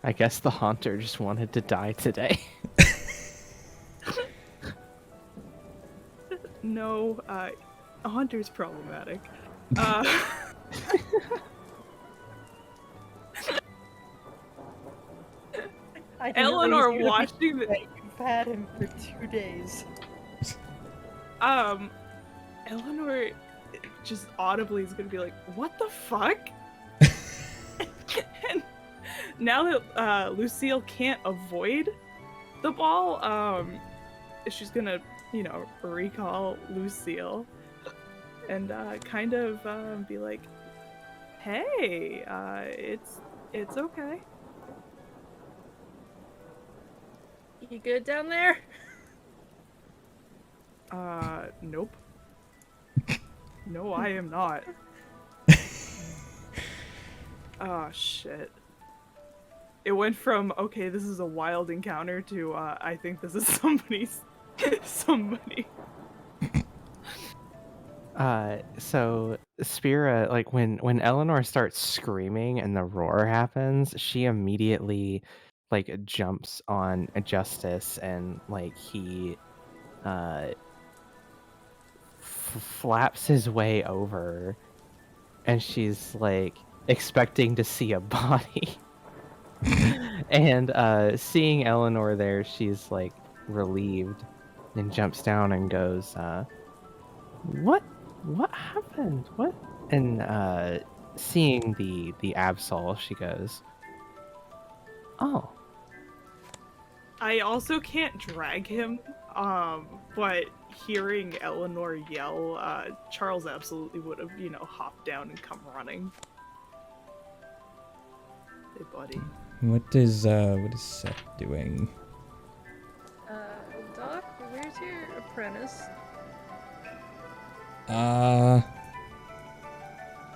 I guess the haunter just wanted to die today. No, Haunter's problematic. Uh, I didn't know Eleanor he was gonna be watching the... right. You've had him for 2 days. Eleanor just audibly is gonna be like, what the fuck? And now that Lucille can't avoid the ball, she's gonna, recall Lucille and kind of be like, hey, it's okay. You good down there? Nope. No, I am not. Oh, shit. It went from, okay, this is a wild encounter to, I think this is somebody. So Spira, like when Eleanor starts screaming and the roar happens, she immediately like jumps on Justice and like he flaps his way over, and she's like expecting to see a body. And seeing Eleanor there, she's like relieved and jumps down and goes, what happened? What? And seeing the Absol, she goes, oh. I also can't drag him, but hearing Eleanor yell, Charles absolutely would have, hopped down and come running. Hey, buddy. What is Seth doing? Doc, where's your apprentice?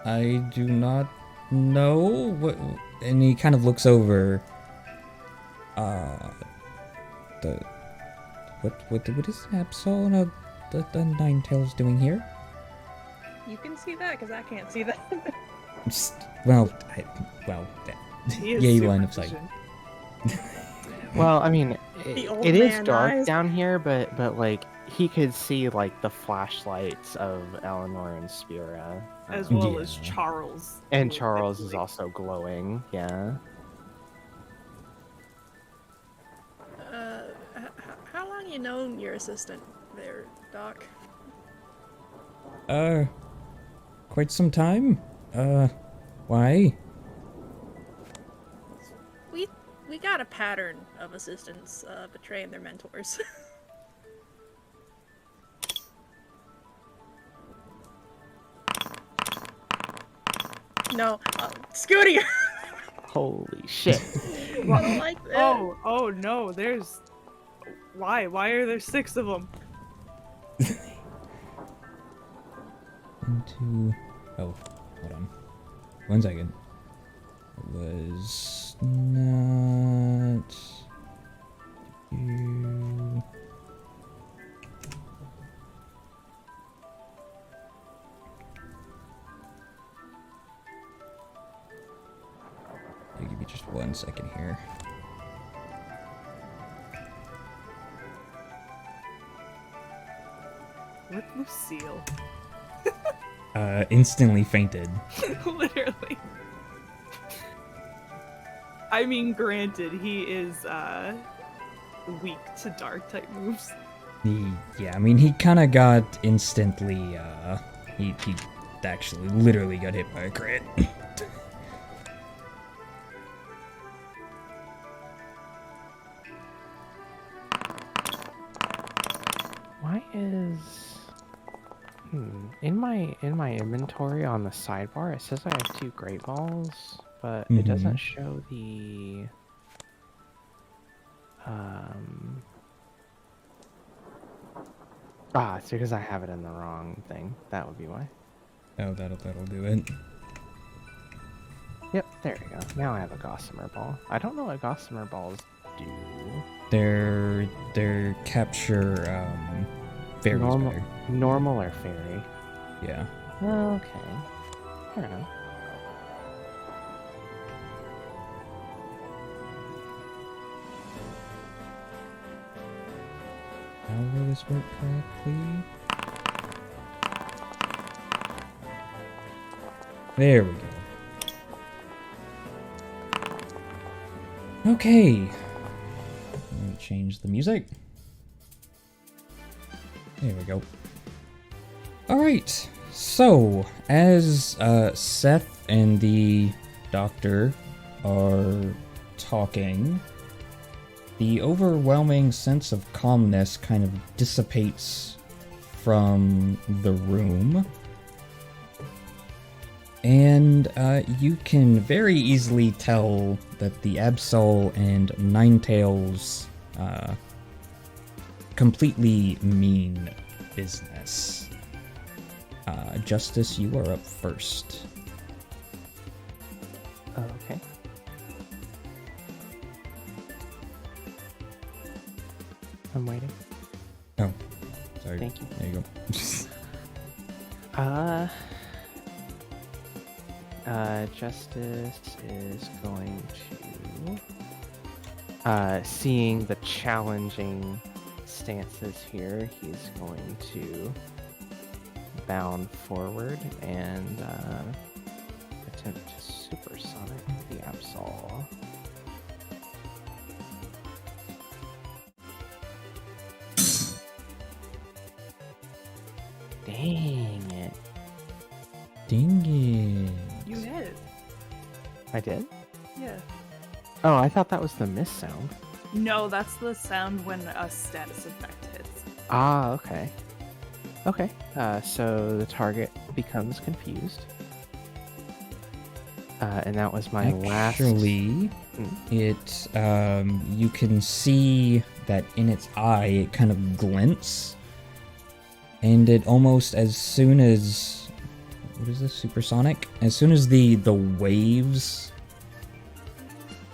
I do not know. What? And he kind of looks over. What is Absol and the Nine Tails doing here? You can see that, because I can't see that. Yeah, you line of sight. Well, I mean, The old it is man dark eyes. down here, but like he could see like the flashlights of Eleanor and Spira, As well as Yeah. Charles. and who Charles is actually- also glowing. Yeah. How long you known your assistant there, Doc? Quite some time. Why? We got a pattern of assistants betraying their mentors. No, Scooty! Holy shit. I don't like that. Oh no, there's... Why are there 6 of them? 1, 2. Oh, hold on. 1 second. It was not you. I'll give you just 1 second here. With Lucille. Instantly fainted. Literally. I mean, granted, he is weak to dark type moves. Yeah, I mean, he kind of got instantly, he actually literally got hit by a crit. Why is in my inventory on the sidebar it says I have 2 great balls, but it doesn't show the it's because I have it in the wrong thing. That would be why. Oh, that'll do it. Yep, there we go. Now I have a gossamer ball. I don't know what gossamer balls do. They're capture fairies better. Normal or fairy? Yeah. Okay. Fair enough. Now will this work correctly? There we go. Okay. Let me change the music. There we go. Alright, so as Seth and the doctor are talking, the overwhelming sense of calmness kind of dissipates from the room. And you can very easily tell that the Absol and Ninetails completely mean business. Justice, you are up first. Okay. I'm waiting. Oh, sorry. Thank you. There you go. Justice is going to, seeing the challenging stances here, he's going to bound forward and attempt to supersonic the Absol. Dang it. Dang it. You hit. I did? Yeah. Oh, I thought that was the miss sound. No, that's the sound when a status effect hits. Ah, okay. Okay, so the target becomes confused. And that was my last... Actually, it, you can see that in its eye, it kind of glints. And it almost, as soon as... What is this? Supersonic? As soon as the waves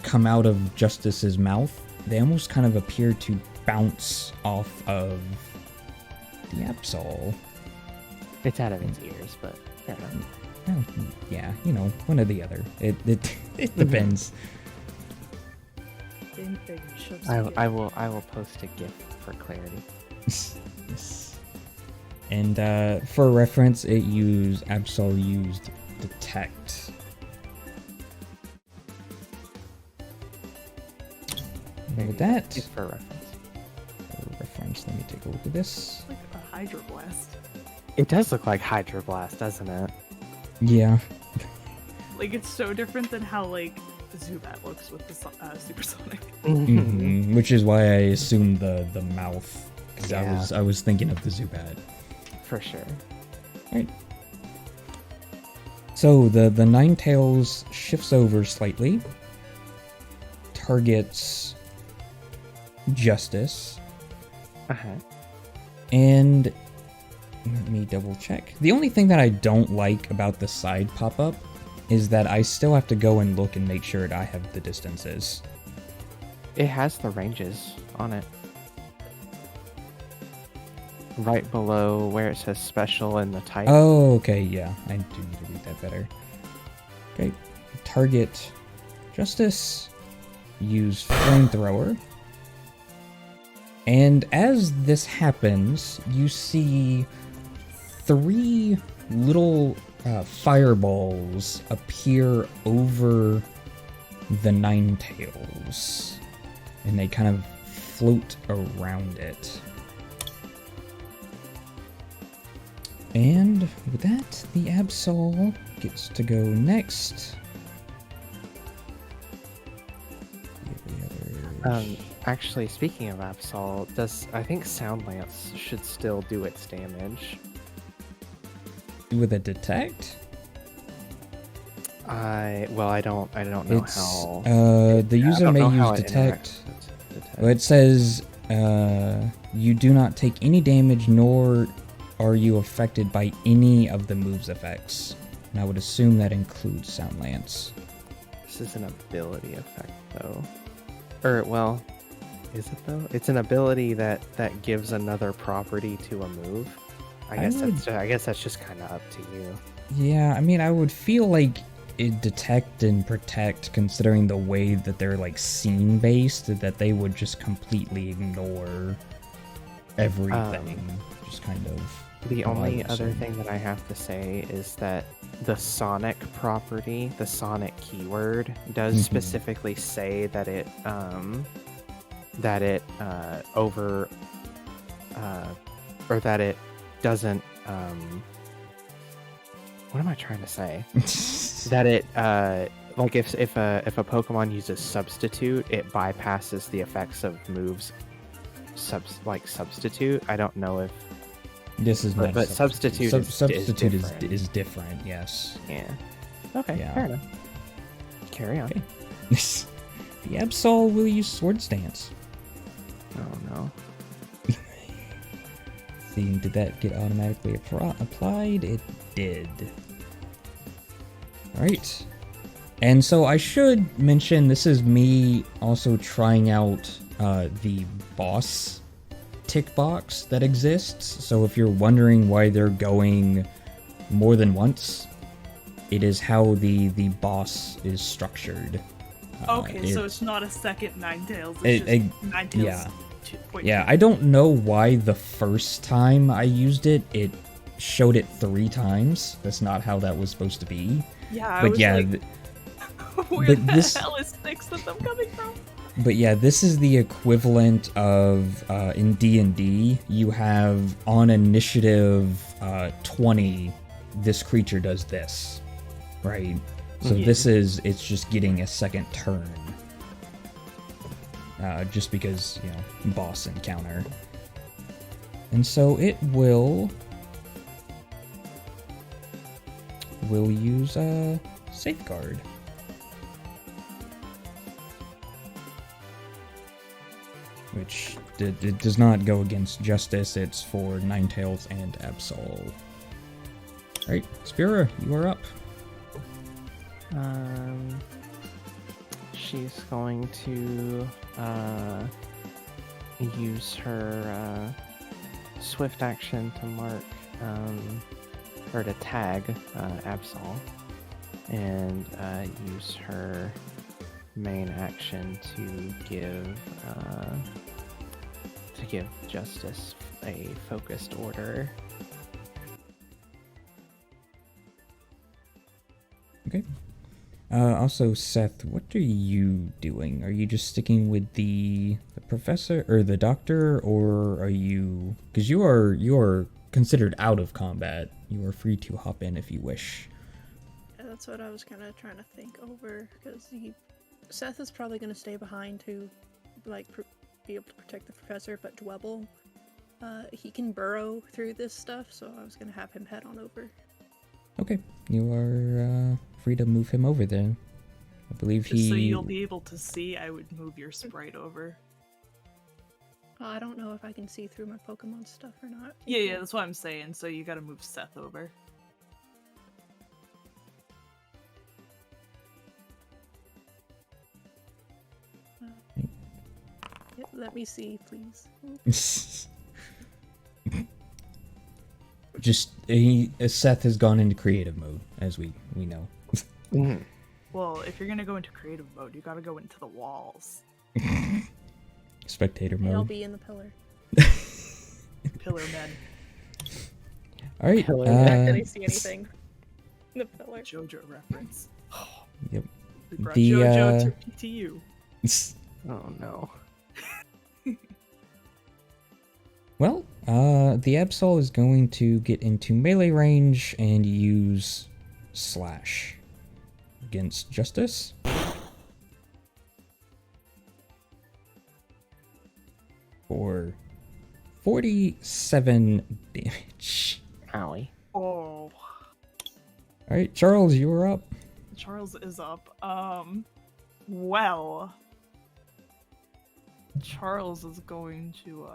come out of Justice's mouth, they almost kind of appear to bounce off of the Absol. It's out of its ears, but fair enough. Oh, yeah, you know, one or the other. It depends. I will post a GIF for clarity. Yes. And for reference, Absol used detect. And with that, Just for reference. let me take a look at this. Like a hydroblast. It does look like Hydroblast, doesn't it? Yeah. Like it's so different than how like Zubat looks with the supersonic. Mhm, which is why I assumed the mouth, because Yeah. I was thinking of the Zubat. For sure. Right. So the Ninetails shifts over slightly, targets Justice, Uh-huh. and let me double check. The only thing that I don't like about the side pop-up is that I still have to go and look and make sure that I have the distances. It has the ranges on it. Right below where it says special and the type. Oh, okay, yeah. I do need to read that better. Okay. Target Justice. Use Flamethrower. And as this happens, you see 3 little fireballs appear over the Ninetails. And they kind of float around it. And with that, the Absol gets to go next. Actually, speaking of Absol, I think Sound Lance should still do its damage? With a detect? I don't know It's how. the user may use detect. Well, it says you do not take any damage, nor are you affected by any of the move's effects. And I would assume that includes Sound Lance. This is an ability effect, though. Or, well, is it though? It's an ability that gives another property to a move. I guess that's just kind of up to you. Yeah, I mean, I would feel like it detect and protect, considering the way that they're like scene based, that they would just completely ignore everything just kind of. The only vibrates other in. thing that I have to say is that the sonic property, the sonic keyword, does Mhm. specifically say that it over or that it doesn't what am I trying to say? That it like if a Pokemon uses substitute, it bypasses the effects of moves substitute. I don't know if This is not. but substitute substitute is different. is different. Yes. Yeah. Okay, Yeah. fair enough. Carry on. Okay. The Absol will use Sword Stance. Oh no. See, did that get automatically applied? It did. Alright. And so I should mention this is me also trying out the boss tick box that exists. So if you're wondering why they're going more than once, it is how the boss is structured. Okay, so it's not a second Ninetales. It's just Ninetales. yeah. 2.2. Yeah, I don't know why the first time I used it, it showed it 3 times. That's not how that was supposed to be. Yeah, I But was yeah, like, where but the this- hell is 6 of them coming from? But yeah, this is the equivalent of in D&D, you have on initiative 20, this creature does this, right? So Yeah. it's just getting a second turn. Just because, boss encounter. And so it will use a safeguard. Which it does not go against justice, it's for Ninetales and Absol. Alright, Spira, you are up. She's going to use her swift action to mark or to tag Absol, and use her main action to give Justice a focused order. Okay. Also, Seth, what are you doing? Are you just sticking with the professor or the doctor, or are you? Because you are considered out of combat. You are free to hop in if you wish. Yeah, that's what I was kind of trying to think over, because Seth is probably going to stay behind to, like, be able to protect the professor, but Dwebble, he can burrow through this stuff, so I was going to have him head on over. Okay, you are free to move him over then. I believe Just so he. you'll be able to see, I would move your sprite over. I don't know if I can see through my Pokemon stuff or not. Yeah, that's what I'm saying. So you gotta move Seth over. Yeah, let me see, please. Just Seth has gone into creative mode, as we know. Well, if you're gonna go into creative mode, you gotta go into the walls. Spectator I'll mode. be in the pillar. Pillar men. All right. Pillar. Can I see anything? The pillar. JoJo reference. Yep. We brought The, JoJo to PTU. Oh no. Well, the Absol is going to get into melee range and use Slash against Justice. For 47 damage. Owie. Oh, Alright, Charles, you are up. Charles is up. Well, Charles is going to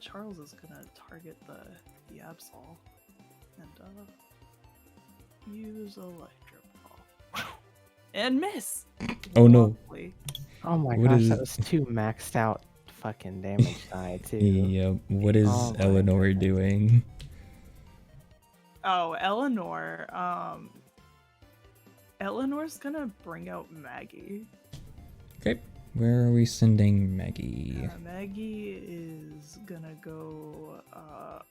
Charles is gonna target the Absol and use Electro Ball and miss. Oh, no. Lovely. Oh my What gosh, is- that was 2 maxed out fucking damage die too. Yep. What is Oh my Eleanor goodness. doing? Oh, Eleanor. Eleanor's gonna bring out Maggie. Okay, where are we sending Maggie? Maggie is gonna go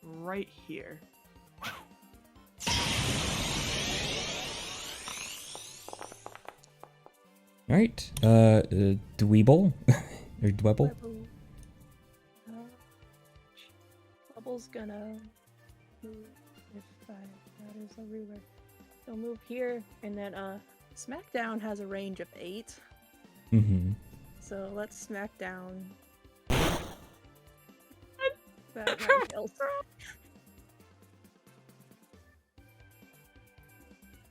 right here. All right, Dweeble or Dwebble. Bubble. Bubble's gonna move if that is a ruler. He'll move here, and then Smackdown has a range of 8. Mm-hmm. So let's smack down. That might help.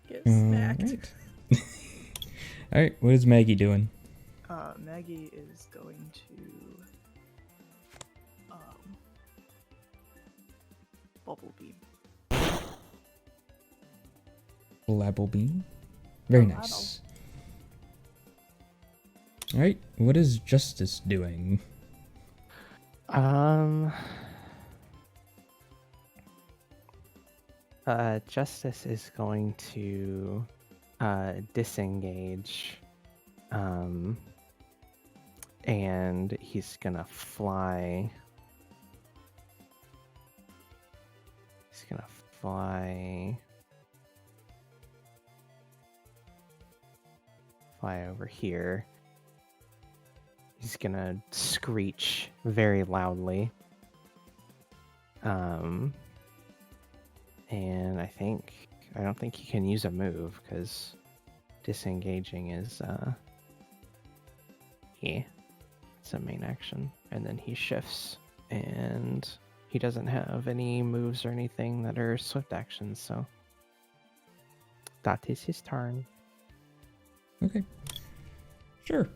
Get smacked. Alright. Alright, what is Maggie doing? Maggie is going to bubble beam. Blabble beam. Very Blabble. nice. Alright, what is Justice doing? Justice is going to disengage, and he's gonna fly. He's gonna fly over here. He's gonna screech very loudly. And I don't think he can use a move because disengaging is it's a main action. And then he shifts, and he doesn't have any moves or anything that are swift actions, so that is his turn. Okay. Sure.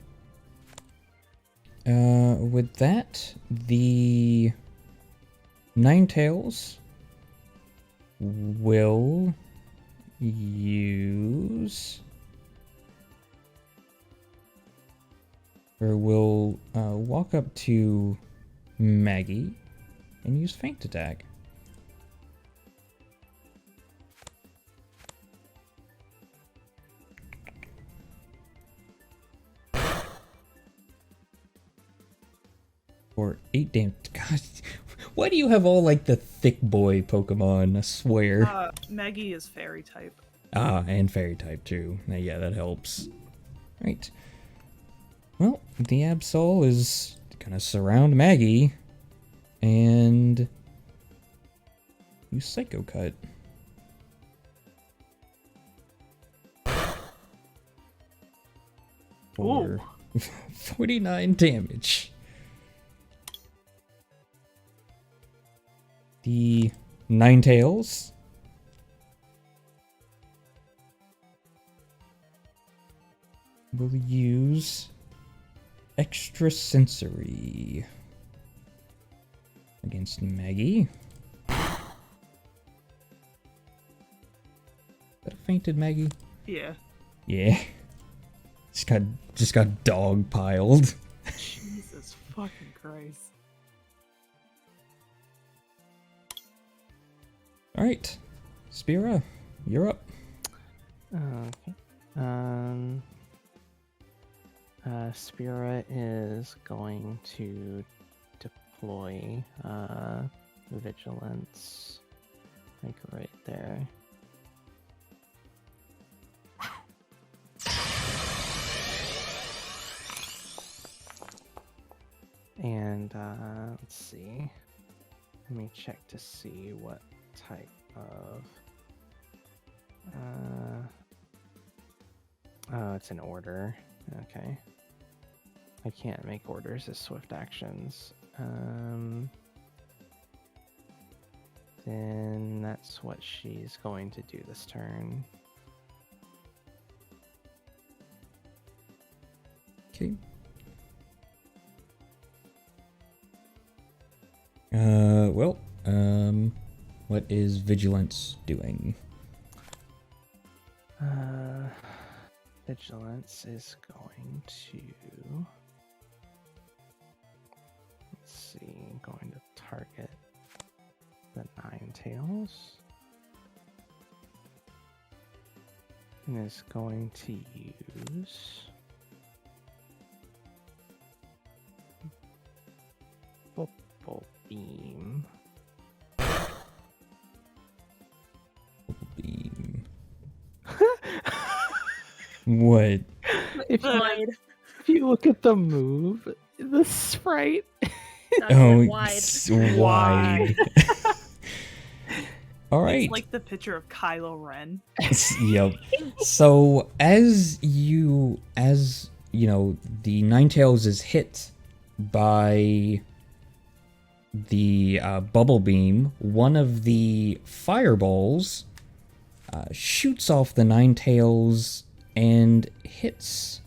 With that, the Ninetales will use, or will walk up to Maggie and use Feint Attack. For 8 damage. God, why do you have all like the thick boy Pokemon? I swear. Maggie is fairy type. Ah, and fairy type too. Yeah, that helps. Right. Well, the Absol is gonna surround Maggie and use Psycho Cut. For 49 damage. The Ninetales will use Extrasensory against Maggie. That a fainted Maggie? Yeah. Yeah. Just got dog piled. Jesus fucking Christ. Alright. Spira, you're up. Okay. Spira is going to deploy Vigilance, like right there. And let's see. Let me check to see what type of. Oh, it's an order. Okay. I can't make orders as swift actions. Then that's what she's going to do this turn. Okay. What is Vigilance doing? Vigilance is going to, let's see, going to target the Ninetales. and is going to use bubble beam. Beam. What? If you, Wide. if you look at the move, the sprite. That's Oh, wide. it's wide. All right. It's like the picture of Kylo Ren. Yep. So as you know, the Ninetales is hit by the bubble beam. One of the fireballs shoots off the Ninetales and hits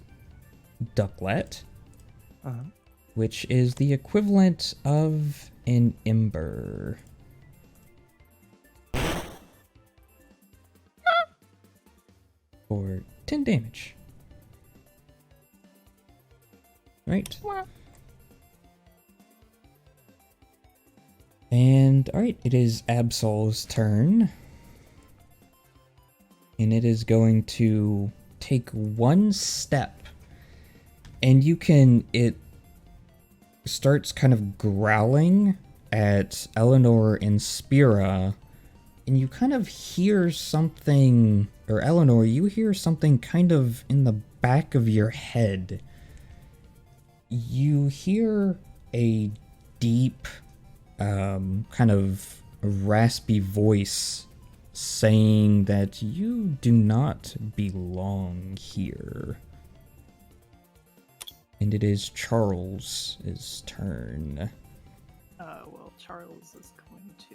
Ducklet, Uh-huh. which is the equivalent of an ember. For 10 damage. Right. And, alright, it is Absol's turn. And it is going to take one step. And it starts kind of growling at Eleanor and Spira. And you kind of hear something, or Eleanor, you hear something kind of in the back of your head. You hear a deep, kind of raspy voice saying that you do not belong here. And it is Charles' turn. Well, Charles is going to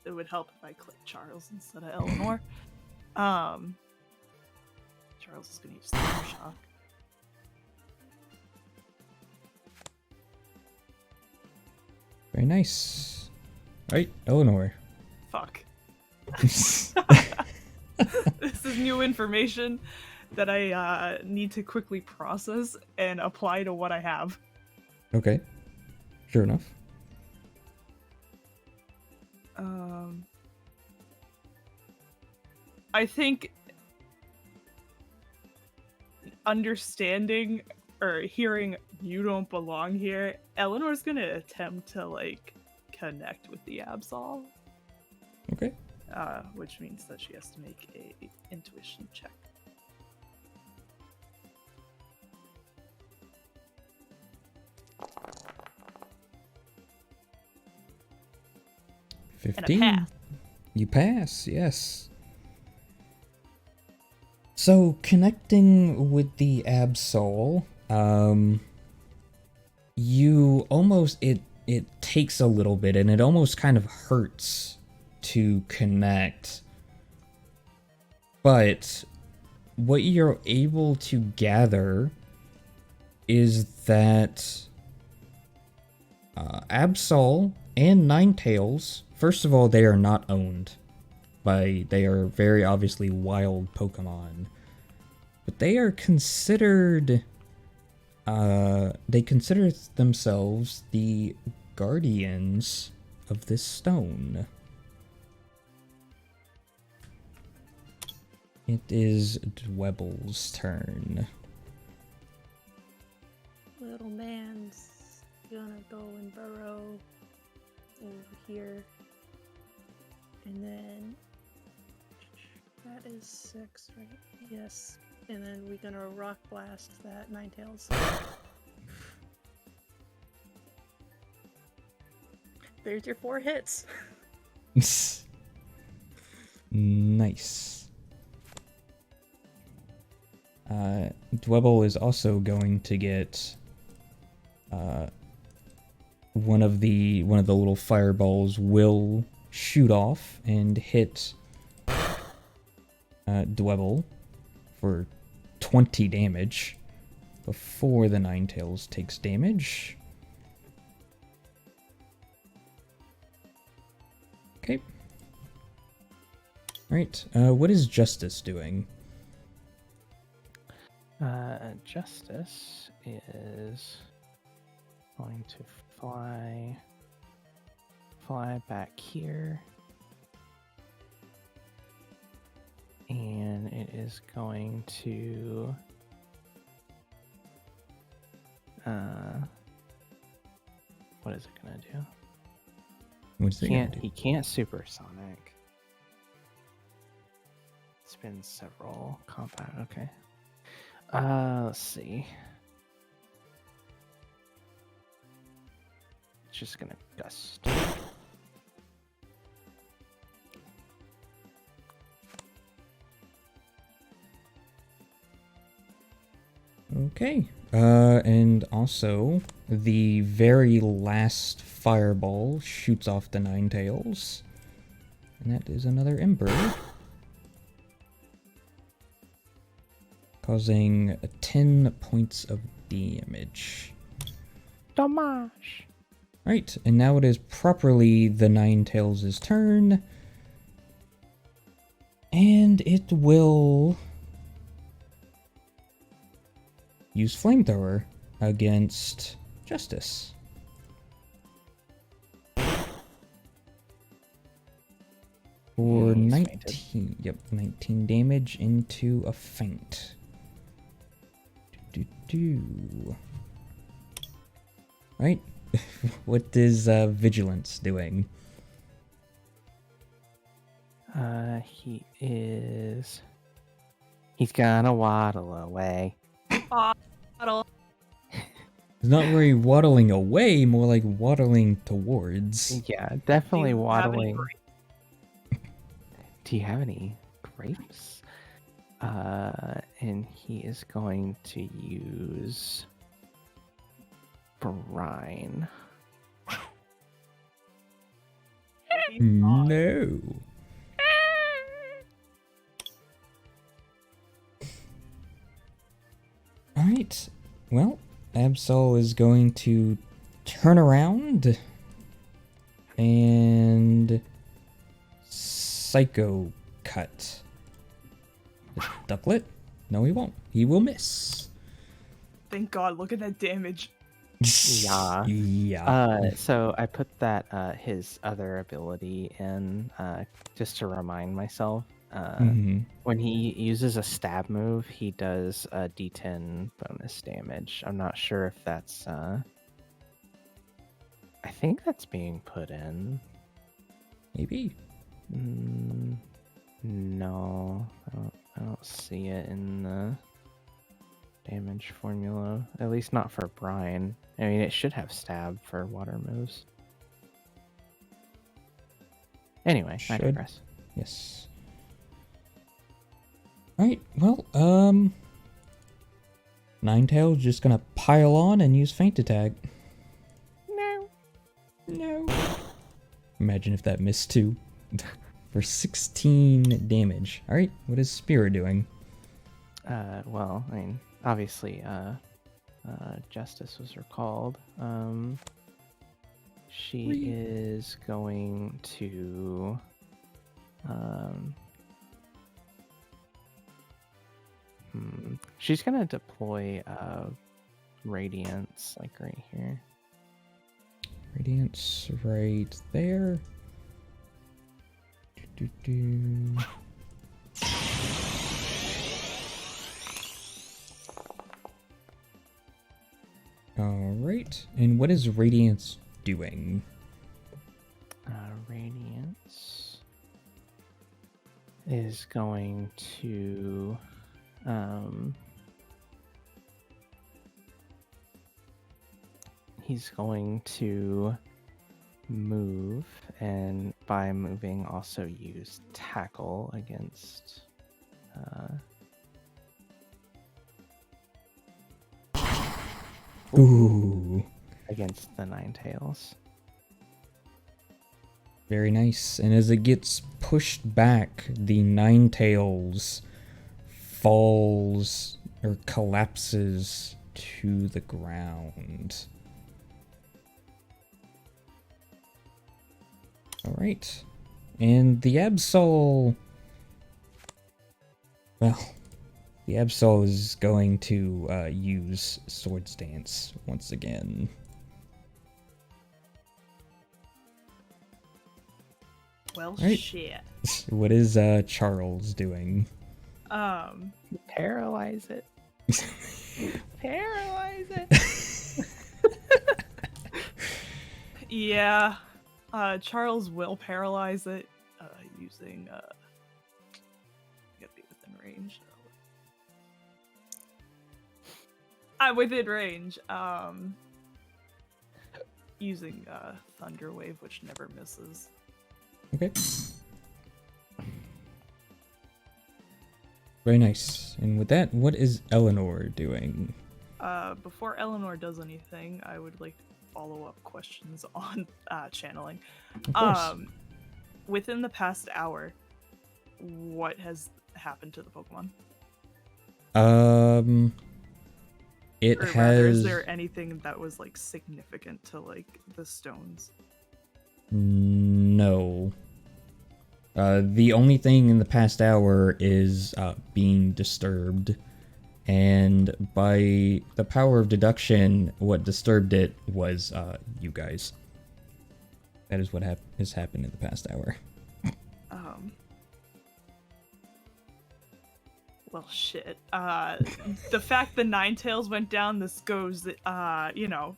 it would help if I click Charles instead of Eleanor. Charles is going to use Thunder Shock. Very nice. Right, Eleanor. Fuck. This is new information that I need to quickly process and apply to what I have. Okay. Sure enough. I think understanding or hearing you don't belong here, Eleanor's gonna attempt to like connect with the Absol. Okay. Which means that she has to make a intuition check. And a 15. pass. You pass, yes. So, connecting with the Absol, you almost, it takes a little bit, and it almost kind of hurts to connect. But what you're able to gather is that Absol and Ninetales, first of all, they are not owned they are very obviously wild Pokemon, but they are considered, they consider themselves the guardians of this stone. It is Dwebble's turn. Little man's gonna go and burrow over here. And then that is 6, right? Yes. And then we're gonna rock blast that Ninetales. There's your 4 hits. Nice. Dwebble is also going to get one of the little fireballs will shoot off and hit Dwebble for 20 damage before the Ninetales takes damage. Okay. Alright, what is Justice doing? Justice is going to fly fly back here. And it is going to what is it gonna do? What's it gonna do? He can't supersonic. Spin several compound. Okay. Let's see. It's just gonna gust. Okay. And also, the very last fireball shoots off the Nine Tails. And that is another Ember. Causing 10 points of damage. Damage. Right, and now it is properly the Nine Tails' turn. And it will use Flamethrower against Justice. For He's 19, fainted. yep, 19 damage into a feint. Right, what is Vigilance doing? He's gonna waddle away. Bottle. It's not really waddling away, more like waddling towards. Yeah, definitely Do you have any waddling. grapes? Do you have any grapes? And he is going to use brine. No. Alright, well, Absol is going to turn around and Psycho Cut. Ducklet? No, he won't. He will miss. Thank God, look at that damage. Yeah. Yeah. So I put that his other ability in just to remind myself. Mhm. When he uses a stab move, he does a D10 bonus damage. I'm not sure if that's. I think that's being put in. Maybe. No, I don't see it in the damage formula. At least not for Brian. I mean, it should have stab for water moves. Anyway, I Should. digress. Yes. Alright, well, Ninetail's just gonna pile on and use Feint Attack. No. Imagine if that missed too. For 16 damage. Alright, what is Spira doing? Well, I mean, obviously, Justice was recalled. She is going to, she's gonna deploy, Radiance, like right here. Radiance right there. Do-do-do. Alright, and what is Radiance doing? Radiance is going to, he's going to move, and by moving also use tackle against Ooh, against the Ninetails. very nice. And as it gets pushed back, the Ninetails falls or collapses to the ground. Alright. And the Absol... Well, the Absol is going to use Swords Dance once again. Well, Right. shit. What is Charles doing? Paralyze it. Paralyze it. Yeah. Charles will paralyze it using gotta be within range. I'm within range. Using Thunder Wave, which never misses. Okay. Very nice. And with that, what is Eleanor doing? Before Eleanor does anything, I would like to follow up questions on channeling. Of course. Within the past hour, what has happened to the Pokemon? It Or has. rather, is there anything that was like significant to like the stones? No. The only thing in the past hour is being disturbed. And by the power of deduction, what disturbed it was you guys. That is what has happened in the past hour. Well, shit. The fact the Ninetales went down, this goes, you know,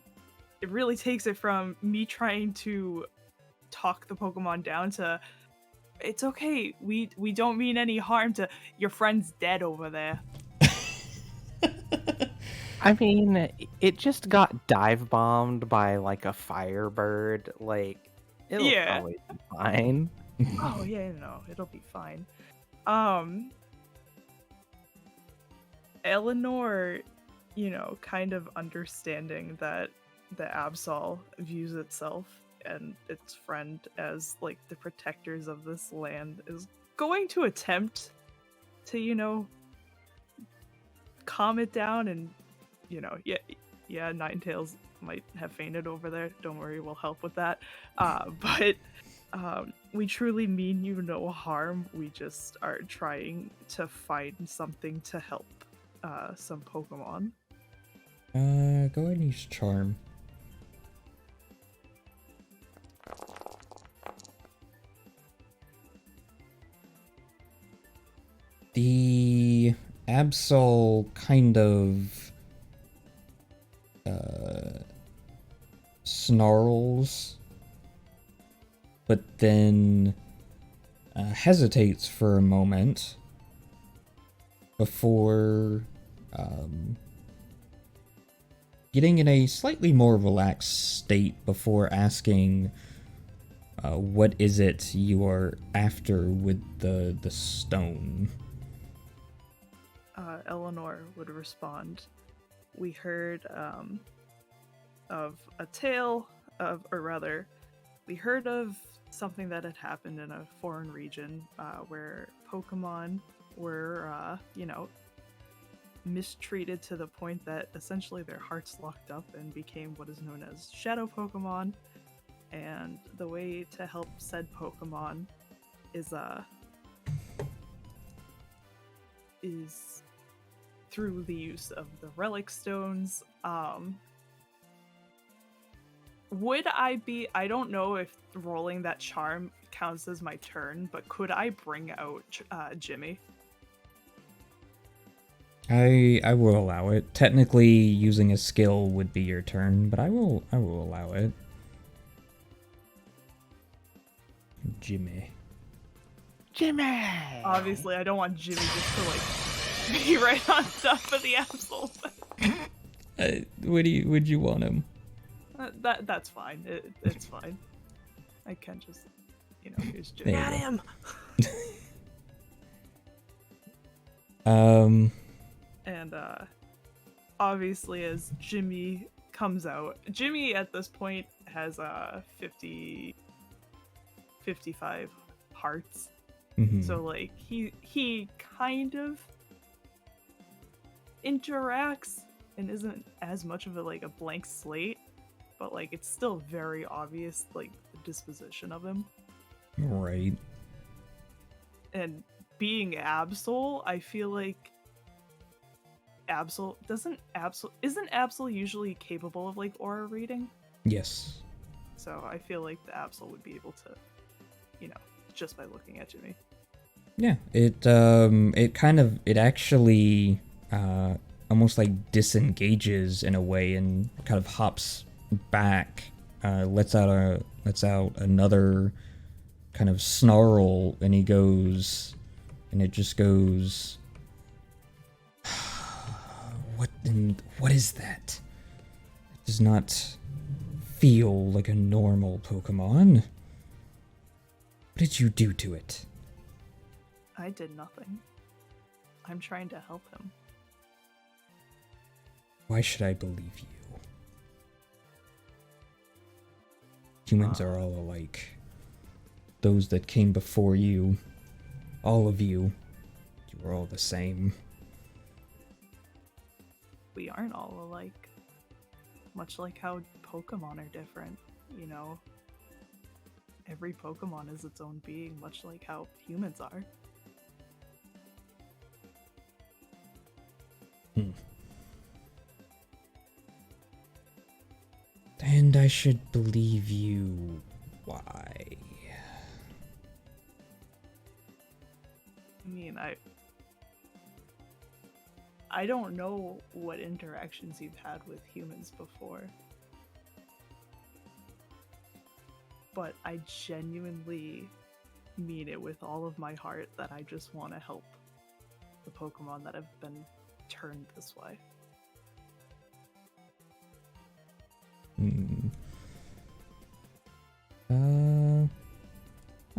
it really takes it from me trying to talk the Pokemon down to, it's okay, we don't mean any harm to, your friend's dead over there. I mean, it just got dive bombed by like a firebird. Like, it'll Yeah. probably be fine. Oh, yeah, no, it'll be fine. Eleanor, you know, kind of understanding that the Absol views itself and its friend as like the protectors of this land, is going to attempt to, you know, calm it down. And, you know, yeah, Ninetales might have fainted over there. Don't worry, we'll help with that. But we truly mean you no harm. We just are trying to find something to help some Pokemon. Go ahead and use Charm. The Absol kind of snarls, but then hesitates for a moment before getting in a slightly more relaxed state before asking, what is it you are after with the stone? Eleanor would respond, we heard of a tale of, or rather, we heard of something that had happened in a foreign region where Pokemon were, you know, mistreated to the point that essentially their hearts locked up and became what is known as shadow Pokemon. And the way to help said Pokemon is through the use of the relic stones. Would I be, I don't know if rolling that charm counts as my turn, but could I bring out Jimmy? I will allow it. Technically, using a skill would be your turn, but I will allow it. Jimmy. Obviously, I don't want Jimmy just to like be right on top of the Absol. Would you want him? That's fine. It's fine. I can just, you know, here's Jimmy. There you At him. And obviously, as Jimmy comes out, Jimmy at this point has 55 hearts. Mm-hmm. So like he kind of interacts and isn't as much of a blank slate, but like it's still very obvious like the disposition of him. Right. And being Absol, I feel like isn't Absol usually capable of like aura reading? Yes. So I feel like the Absol would be able to, you know, just by looking at Jimmy. Yeah, it actually almost like disengages in a way and kind of hops back, lets out another kind of snarl, and he goes, and it just goes, what is that? It does not feel like a normal Pokemon. What did you do to it? I did nothing. I'm trying to help him. Why should I believe you? Humans are all alike. Those that came before you, all of you, you are all the same. We aren't all alike. Much like how Pokemon are different, you know? Every Pokemon is its own being, much like how humans are. And I should believe you. Why? I mean, I don't know what interactions you've had with humans before. But I genuinely mean it with all of my heart that I just want to help the Pokemon that have been turned this way.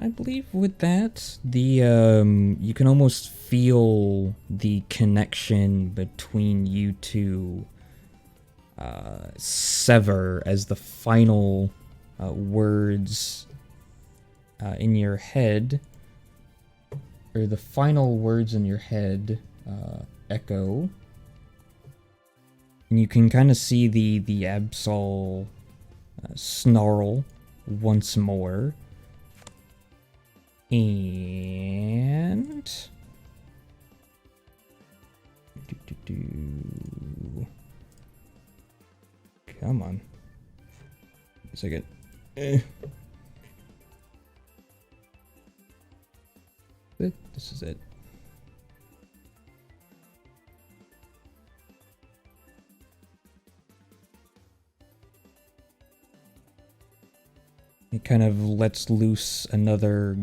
I believe with that, the you can almost feel the connection between you two sever as the final words in your head, or the final words in your head echo, and you can kind of see the Absol snarl once more. And come on, a second. This is it. It kind of lets loose another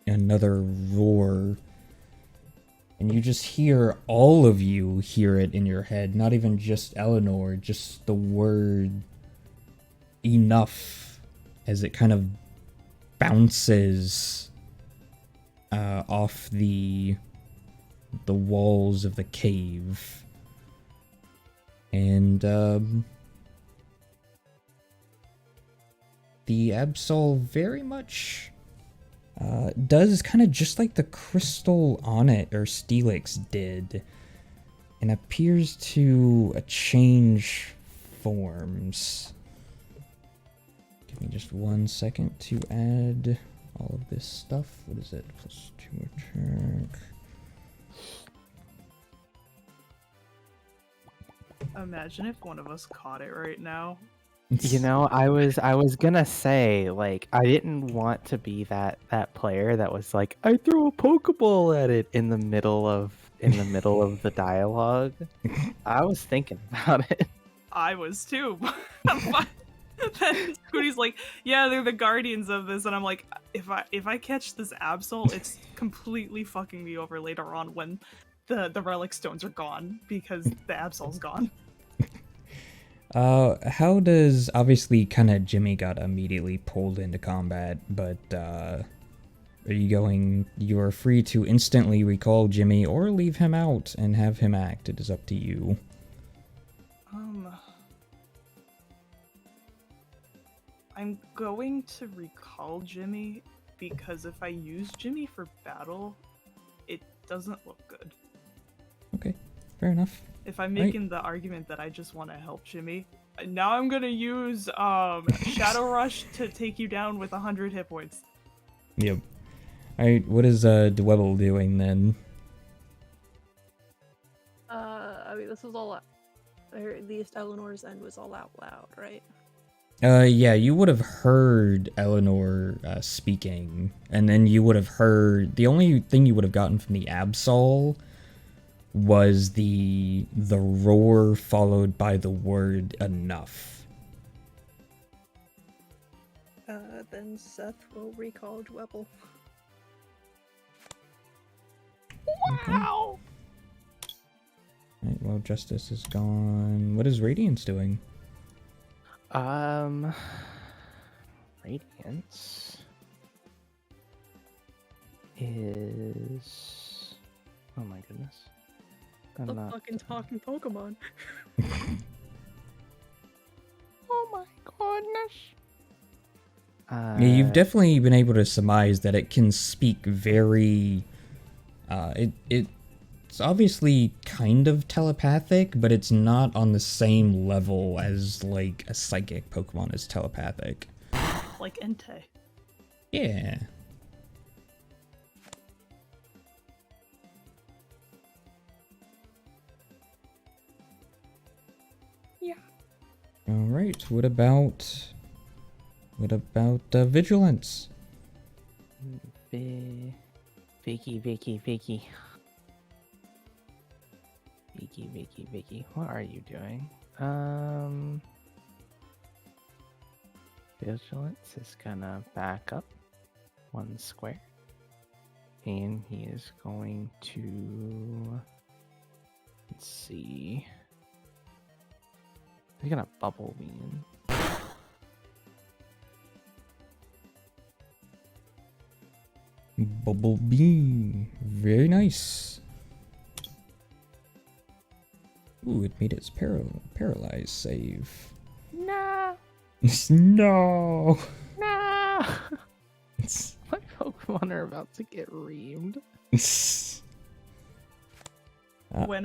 roar, and you just hear, all of you hear it in your head, not even just Eleanor, just the word enough, as it kind of bounces off the walls of the cave. And the Absol very much does kind of just like the crystal on it, or Steelix did, and appears to change forms. Give me just 1 second to add all of this stuff. What is it? +2 attack. Imagine if one of us caught it right now. You know, I was gonna say, like, I didn't want to be that player that was like, I threw a Pokeball at it in the middle of the dialogue. I was thinking about it. I was too. But then Scooty's like, yeah, they're the guardians of this, and I'm like, if I catch this Absol, it's completely fucking me over later on when the relic stones are gone, because the Absol's gone. How does, obviously kind of Jimmy got immediately pulled into combat, but are you are free to instantly recall Jimmy or leave him out and have him act. It is up to you. I'm going to recall Jimmy, because if I use Jimmy for battle, it doesn't look good. Okay, fair enough. If I'm making the argument that I just want to help Jimmy, now I'm gonna use Shadow Rush to take you down with 100 hit points. Yep. Alright, what is Dwebble doing then? I mean, this was all, or at least Eleanor's end was all out loud, right? Yeah, you would have heard Eleanor speaking, and then you would have heard the only thing you would have gotten from the Absol was the roar followed by the word enough. Then Seth will recall Dwebble. Wow. Right, well, Justice is gone. What is Radiance doing? Radiance is. Oh my goodness. I'm The not. fucking talking Pokemon. Oh my goodness. Yeah, you've definitely been able to surmise that it can speak very. It's obviously kind of telepathic, but it's not on the same level as like a psychic Pokemon is telepathic. Like Entei. Yeah. Yeah. All right. What about vigilance? Vicky. Vicky. What are you doing? Vigilance is gonna back up 1 square. And he is going to. Let's see. He's gonna bubble beam. Bubble beam. Very nice. Ooh, it made its paralyzed save. No! No! No! My Pokemon are about to get reamed. When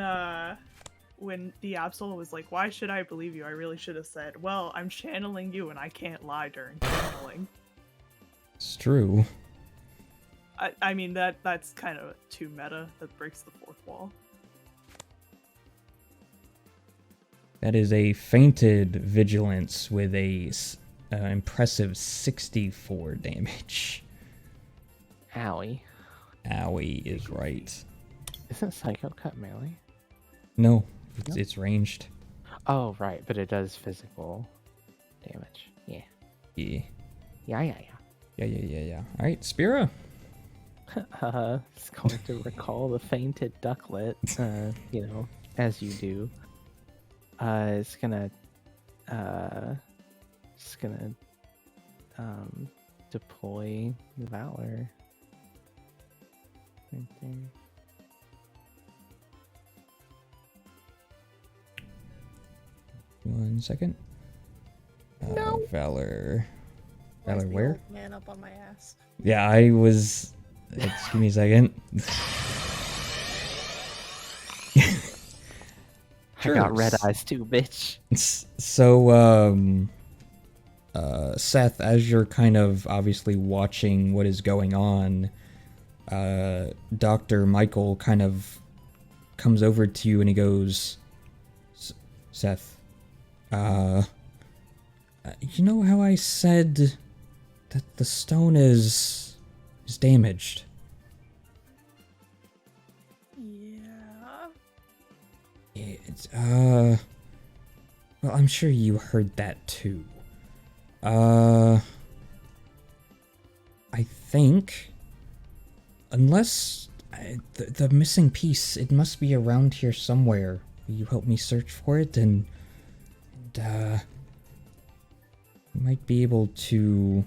the Absol was like, "Why should I believe you?" I really should have said, "Well, I'm channeling you, and I can't lie during channeling." It's true. I mean that's kind of too meta. That breaks the fourth wall. That is a fainted vigilance with a impressive 64 damage. Owie. Owie is right. Isn't Psycho Cut melee? No, it's ranged. Oh, right, but it does physical damage. Yeah. Yeah. Yeah. Alright, Spira. It's going to recall the fainted ducklet, as you do. It's gonna deploy Valor. Right there. One second. No. Valor. Where's Valor the where? old man up on my ass. Yeah, I was. Give me a second. I got red eyes too, bitch. So, Seth, as you're kind of obviously watching what is going on, Dr. Michael kind of comes over to you and he goes, Seth, you know how I said that the stone is damaged? Yeah. It's, well, I'm sure you heard that too. I think, unless the missing piece, it must be around here somewhere. Will you help me search for it? And you might be able to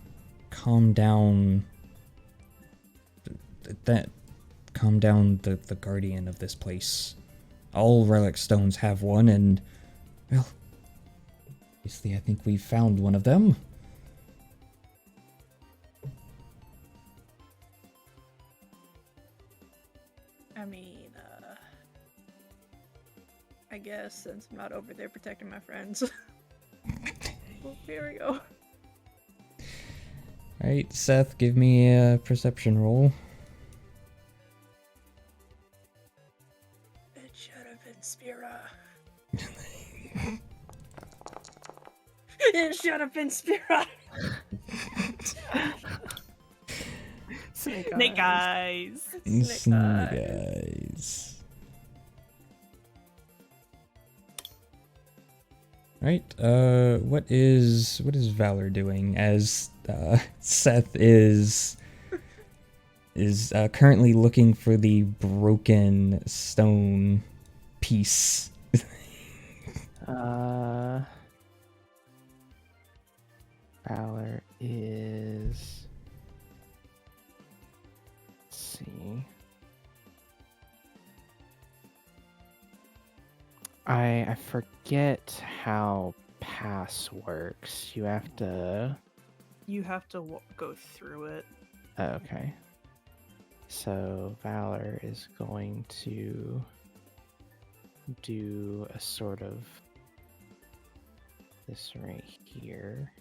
calm down the guardian of this place. All relic stones have one, and, well, obviously I think we've found one of them. I mean, I guess since I'm not over there protecting my friends. Well, here we go. Alright, Seth, give me a perception roll. It should have been Spira. It should have been Spira. Snake eyes. Snake eyes. eyes. Right. What is Valor doing as Seth is currently looking for the broken stone piece? Valor is. Let's see. I forget how pass works. You have to. You have to go through it. Okay. So Valor is going to do a sort of this right here.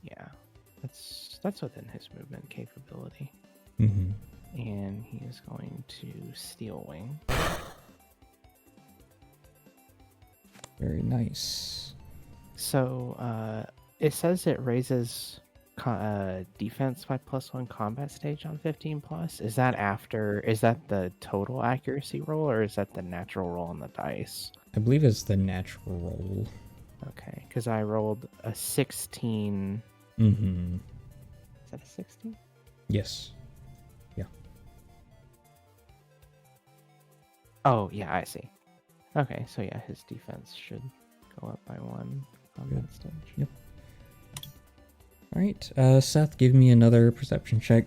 Yeah, that's within his movement capability. Mm-hmm. And he is going to Steel Wing. Very nice. So it says it raises defense by +1 combat stage on 15+. Is that the total accuracy roll, or is that the natural roll on the dice? I believe it's the natural roll. Okay, because I rolled a 16. Mm-hmm. Is that a 16? Yes. Yeah. Oh, yeah, I see. Okay, so yeah, his defense should go up by 1 on Good. that stage. Yep. All right, Seth, give me another perception check.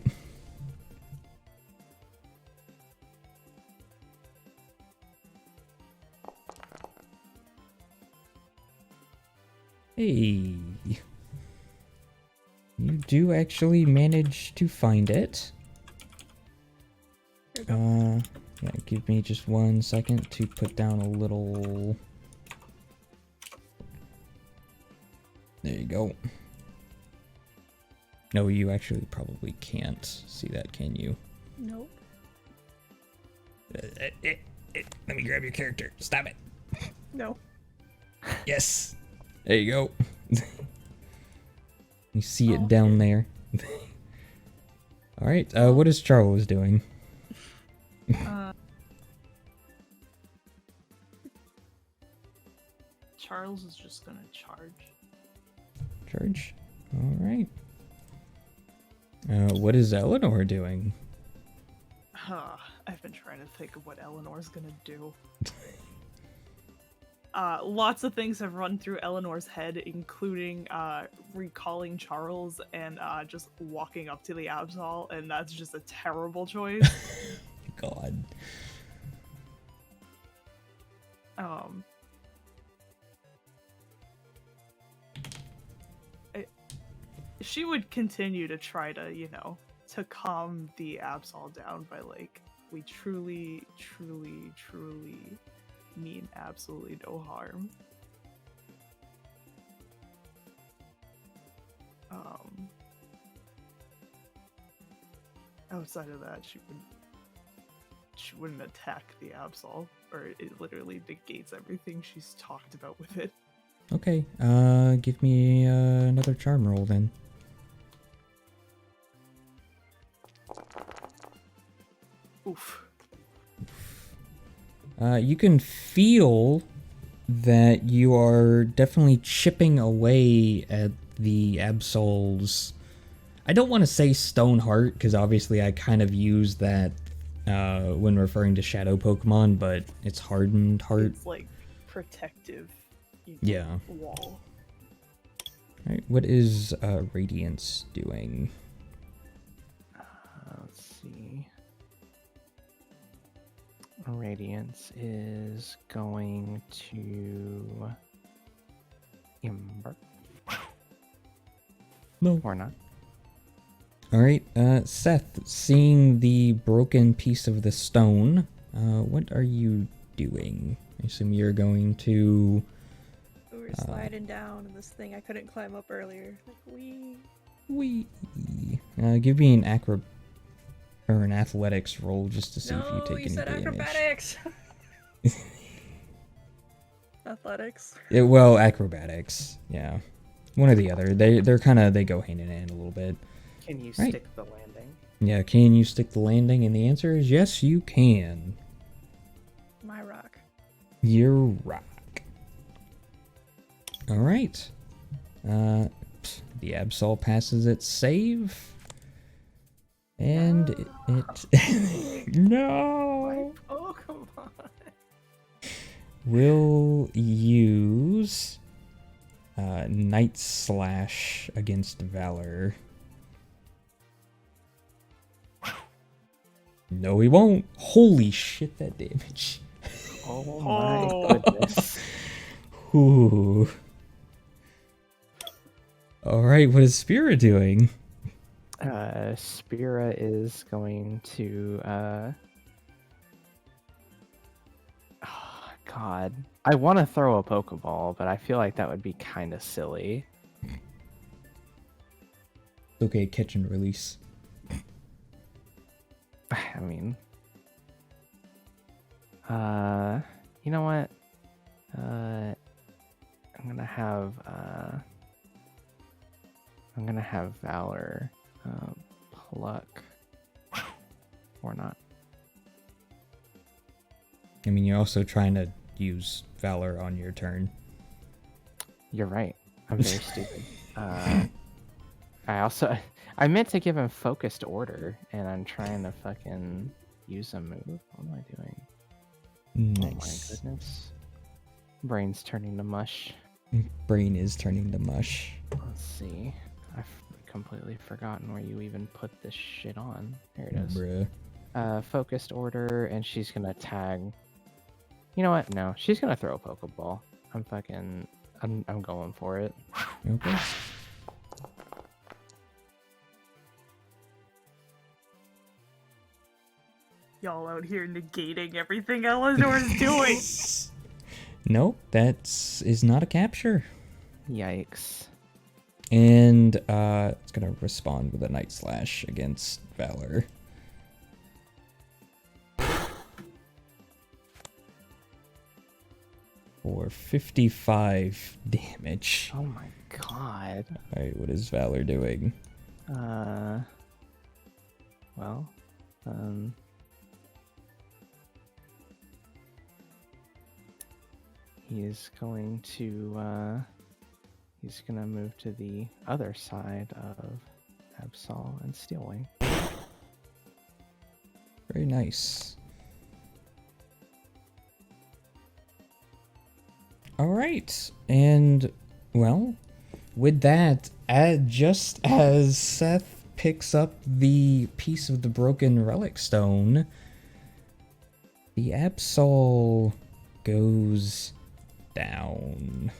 Hey, you do actually manage to find it. Yeah, give me just 1 second to put down a little. There you go. No, you actually probably can't see that, can you? Nope. Let me grab your character. Stop it. No. Yes. There you go. You see it Oh, down there. All right. What is Charles doing? Charles is just gonna charge. Charge. All right. What is Eleanor doing? I've been trying to think of what Eleanor's gonna do. Lots of things have run through Eleanor's head, including recalling Charles and just walking up to the Absol, and that's just a terrible choice. God. She would continue to try to, to calm the Absol down by like, we truly, truly, truly mean absolutely no harm. Outside of that, she wouldn't attack the Absol, or it literally negates everything she's talked about with it. Okay. Give me another charm roll then. Oof. You can feel that you are definitely chipping away at the Absol's. I don't want to say stone heart, because obviously I kind of use that when referring to shadow Pokemon, but it's hardened heart. It's like protective Yeah. wall. Alright, what is Radiance doing? Let's see. Radiance is going to embark. No. Or not. Alright, Seth, seeing the broken piece of the stone, what are you doing? I assume you're going to... We were sliding down in this thing I couldn't climb up earlier. Like, Wee. Give me an or an athletics roll just to see if you No, take you any said damage. acrobatics! Athletics. Well, acrobatics, yeah. One or the other. They're kind of, they go hand in hand a little bit. Can you Right. stick the landing? Yeah, can you stick the landing? And the answer is yes, you can. My rock. Your rock. All right. The Absol passes its save. And it no. Pokemon. Will use Night Slash against Valor. No, he won't. Holy shit, that damage. Oh my Oh. goodness. Ooh. Alright, what is Spira doing? Spira is going to oh, God. I want to throw a Pokeball, but I feel like that would be kind of silly. Okay, catch and release. I mean, you know what? I'm gonna have Valor pluck or not. I mean, you're also trying to use Valor on your turn. You're right. I'm very stupid. I meant to give him focused order, and I'm trying to fucking use a move. What am I doing? Oh my Nice. goodness. Brain's turning to mush. Brain is turning to mush. Let's see. I've completely forgotten where you even put this shit on. Here it is. Bruh. Focused order, and she's gonna tag. You know what? No, she's gonna throw a Pokeball. I'm going for it. Okay. Y'all out here negating everything Eleanor's doing. Nope, is not a capture. Yikes. And it's gonna respond with a Night Slash against Valor. For 55 damage. Oh my god. Alright, what is Valor doing? Well, he's gonna move to the other side of Absol and Steelwing. Very nice. Alright, and, well, with that, just as Seth picks up the piece of the broken relic stone, the Absol goes down.